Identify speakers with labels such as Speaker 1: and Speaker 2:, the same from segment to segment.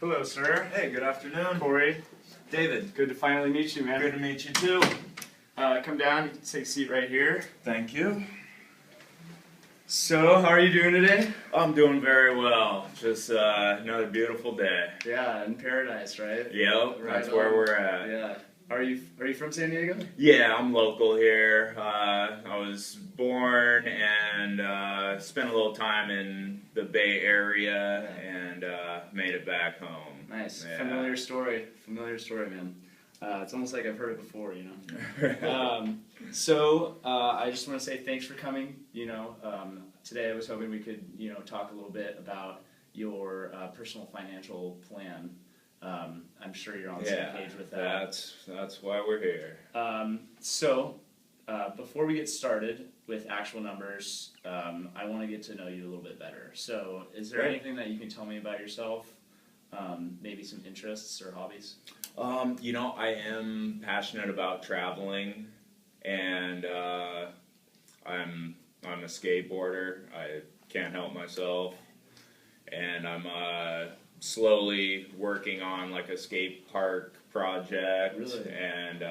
Speaker 1: Hello, sir.
Speaker 2: Hey, good afternoon.
Speaker 1: Corey.
Speaker 2: David.
Speaker 1: Good to finally meet you, man.
Speaker 2: Good to meet you too.
Speaker 1: Come down. You can take a seat right here.
Speaker 2: Thank you.
Speaker 1: So, how are you doing today?
Speaker 2: I'm doing very well. Just another beautiful day.
Speaker 1: Yeah, in paradise, right?
Speaker 2: Yep,
Speaker 1: Right
Speaker 2: that's where
Speaker 1: on.
Speaker 2: we're at.
Speaker 1: Yeah. Are you from San Diego?
Speaker 2: Yeah, I'm local here. I was born and spent a little time in the Bay Area and made it back home.
Speaker 1: Nice.
Speaker 2: Yeah.
Speaker 1: Familiar story, man. It's almost like I've heard it before, you know. I just want to say thanks for coming. Today I was hoping we could, talk a little bit about your personal financial plan. I'm sure you're on the same page with that.
Speaker 2: That's why we're here.
Speaker 1: Before we get started with actual numbers, I want to get to know you a little bit better. So, is there anything that you can tell me about yourself? Maybe some interests or hobbies?
Speaker 2: I am passionate about traveling, and I'm a skateboarder. I can't help myself, and I'm slowly working on like a skate park project.
Speaker 1: Really?
Speaker 2: And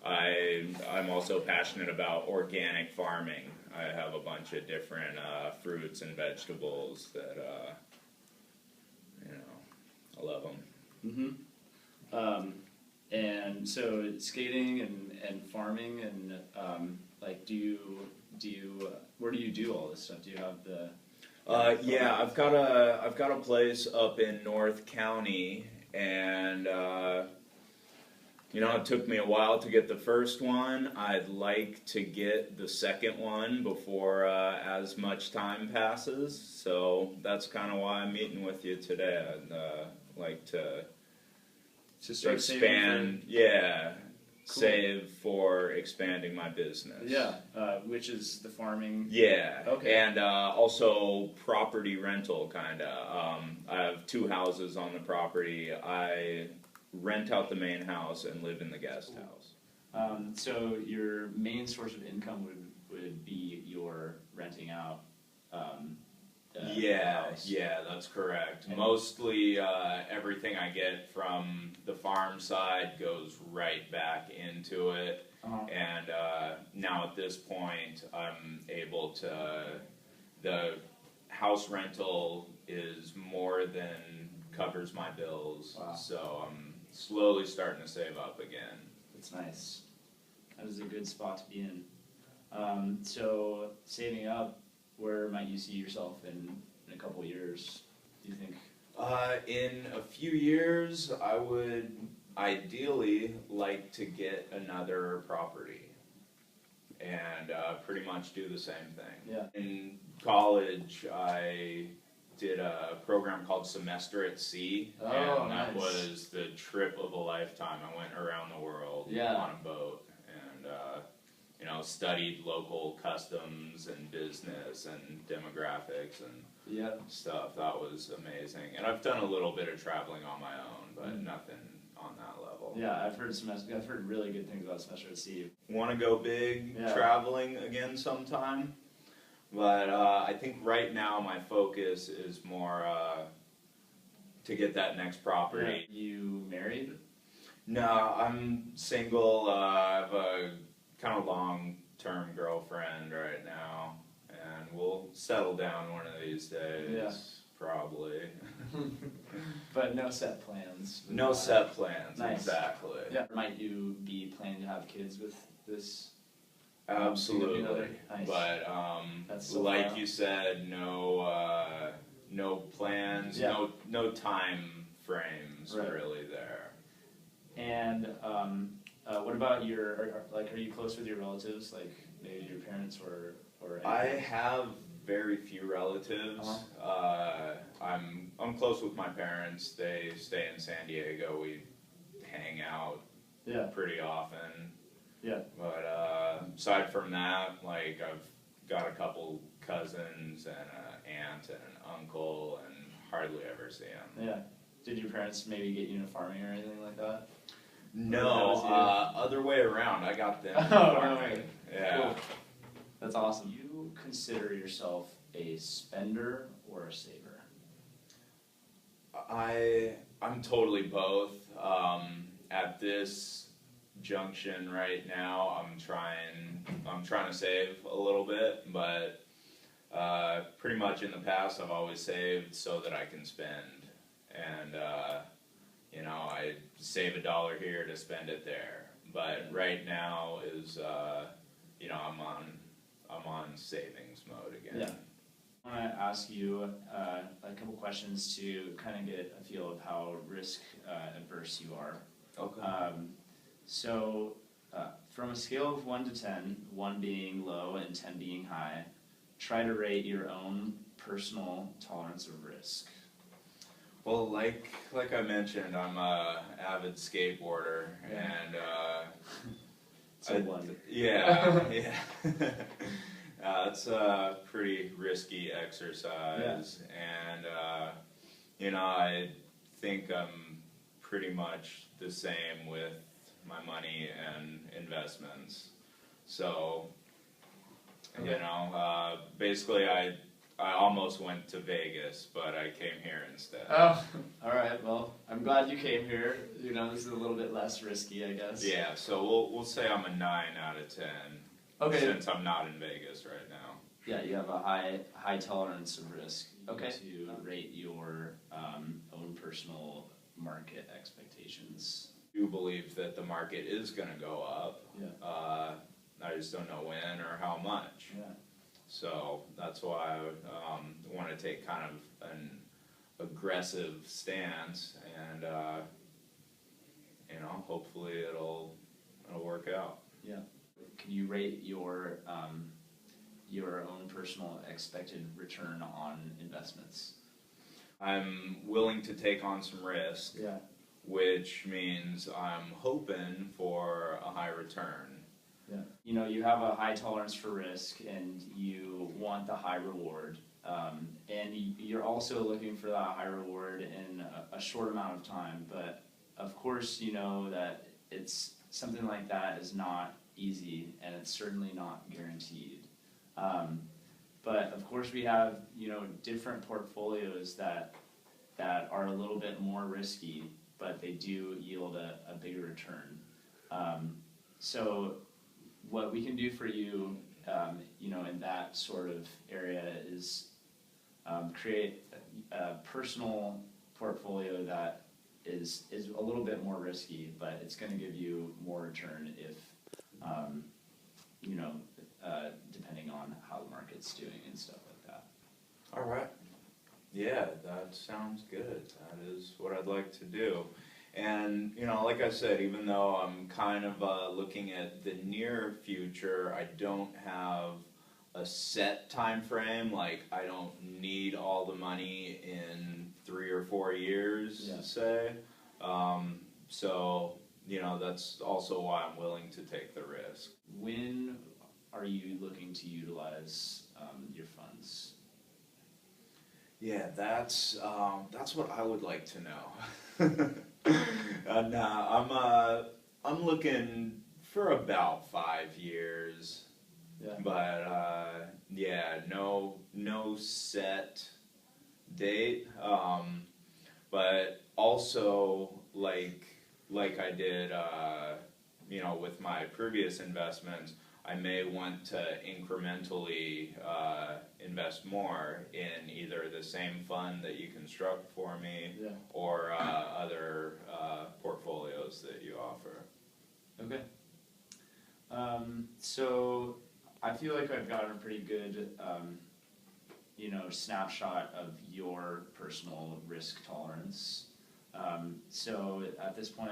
Speaker 2: I'm also passionate about organic farming. I have a bunch of different fruits and vegetables that I love them.
Speaker 1: Mm-hmm. And so skating and farming and where do you do all this stuff? Do you have the?
Speaker 2: I've got a place up in North County, and it took me a while to get the first one. I'd like to get the second one before as much time passes. So that's kind of why I'm meeting with you today. I'd like to
Speaker 1: start
Speaker 2: expand.
Speaker 1: Cool.
Speaker 2: Save for expanding my business.
Speaker 1: Yeah, which is the farming.
Speaker 2: Yeah.
Speaker 1: Okay.
Speaker 2: And also property rental, kind of. I have 2 houses on the property. I rent out the main house and live in the guest house.
Speaker 1: So your main source of income would be your renting out.
Speaker 2: Yeah, that's correct. And mostly everything I get from the farm side goes right back into it. And now at this point, I'm able to, the house rental is more than covers my bills.
Speaker 1: Wow.
Speaker 2: So I'm slowly starting to save up again.
Speaker 1: That's nice. That is a good spot to be in. So saving up, where might you see yourself in a couple of years, do you think?
Speaker 2: In a few years, I would ideally like to get another property and pretty much do the same thing.
Speaker 1: Yeah.
Speaker 2: In college, I did a program called Semester at Sea, and that was the trip of a lifetime. I went around the world on a boat and studied local customs and business and demographics and stuff. That was amazing. And I've done a little bit of traveling on my own, but nothing on that level.
Speaker 1: Yeah, I've heard really good things about Semester at Sea.
Speaker 2: Want to go big traveling again sometime, but I think right now my focus is more to get that next property.
Speaker 1: Yeah. You married?
Speaker 2: No, I'm single. I have a kind of long-term girlfriend right now, and we'll settle down one of these days, probably.
Speaker 1: But no set plans.
Speaker 2: No set plans,
Speaker 1: nice.
Speaker 2: Exactly.
Speaker 1: Yeah. Might you be planning to have kids with this?
Speaker 2: Absolutely.
Speaker 1: Nice.
Speaker 2: But like you said, no plans, no time frames really there.
Speaker 1: And what about are you close with your relatives, like maybe your parents or
Speaker 2: I have very few relatives. I'm close with my parents. They stay in San Diego. We hang out pretty often.
Speaker 1: Yeah.
Speaker 2: But aside from that, like I've got a couple cousins and an aunt and an uncle, and hardly ever see them.
Speaker 1: Yeah. Did your parents maybe get you into farming or anything like that?
Speaker 2: No, other way around. I got them.
Speaker 1: Farming.
Speaker 2: Yeah.
Speaker 1: Cool. That's awesome. Do you consider yourself a spender or a saver?
Speaker 2: I'm totally both. At this junction right now, I'm trying to save a little bit, but pretty much in the past I've always saved so that I can spend, and you know, I save $1 here to spend it there. But right now is you know, I'm on savings mode again.
Speaker 1: Yeah. I want to ask you a couple questions to kind of get a feel of how risk adverse you are.
Speaker 2: Okay.
Speaker 1: So from a scale of 1 to 10, 1 being low and 10 being high, try to rate your own personal tolerance of risk.
Speaker 2: Well, like I mentioned, I'm a avid skateboarder, and
Speaker 1: it's a 1.
Speaker 2: Yeah, yeah. It's a pretty risky exercise, and you know, I think I'm pretty much the same with my money and investments. So, you know, basically I almost went to Vegas, but I came here instead.
Speaker 1: Oh, all right. Well, I'm glad you came here. You know, this is a little bit less risky, I guess.
Speaker 2: Yeah. So we'll say I'm a 9 out of 10.
Speaker 1: Okay.
Speaker 2: Since I'm not in Vegas right now.
Speaker 1: Yeah, you have a high tolerance of risk. Okay. To rate your own personal market expectations.
Speaker 2: I do believe that the market is going to go up.
Speaker 1: Yeah.
Speaker 2: I just don't know when or how much.
Speaker 1: Yeah.
Speaker 2: So that's why I want to take kind of an aggressive stance, and you know, hopefully it'll work out.
Speaker 1: Yeah. Can you rate your own personal expected return on investments?
Speaker 2: I'm willing to take on some risk.
Speaker 1: Yeah.
Speaker 2: Which means I'm hoping for a high return.
Speaker 1: Yeah. You know, you have a high tolerance for risk, and you want the high reward, and you're also looking for that high reward in a short amount of time. But of course, you know that it's something like that is not easy, and it's certainly not guaranteed. But of course, we have, you know, different portfolios that are a little bit more risky, but they do yield a bigger return. So what we can do for you, you know, in that sort of area is create a personal portfolio that is a little bit more risky, but it's going to give you more return if, you know, depending on how the market's doing and stuff like that.
Speaker 2: All right. Yeah, that sounds good. That is what I'd like to do. And, you know, like I said, even though I'm kind of looking at the near future, I don't have a set time frame. Like, I don't need all the money in 3 or 4 years, say. So, you know, that's also why I'm willing to take the risk.
Speaker 1: When are you looking to utilize your funds?
Speaker 2: Yeah, that's what I would like to know. I'm looking for about 5 years.
Speaker 1: Yeah.
Speaker 2: But yeah, no set date. But also like I did, you know, with my previous investments, I may want to incrementally invest more in either the same fund that you construct for me, or other portfolios that you offer.
Speaker 1: Okay. So I feel like I've gotten a pretty good, you know, snapshot of your personal risk tolerance. So at this point,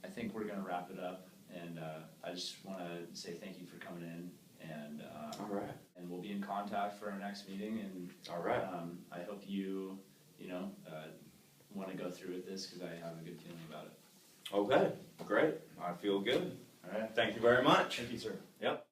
Speaker 1: I think we're going to wrap it up. And I just want to say thank you for coming in, and
Speaker 2: all right.
Speaker 1: And we'll be in contact for our next meeting. And
Speaker 2: all right.
Speaker 1: I hope you know, want to go through with this, because I have a good feeling about it.
Speaker 2: Okay, great. I feel good.
Speaker 1: All right.
Speaker 2: Thank you very much.
Speaker 1: Thank you, sir.
Speaker 2: Yep.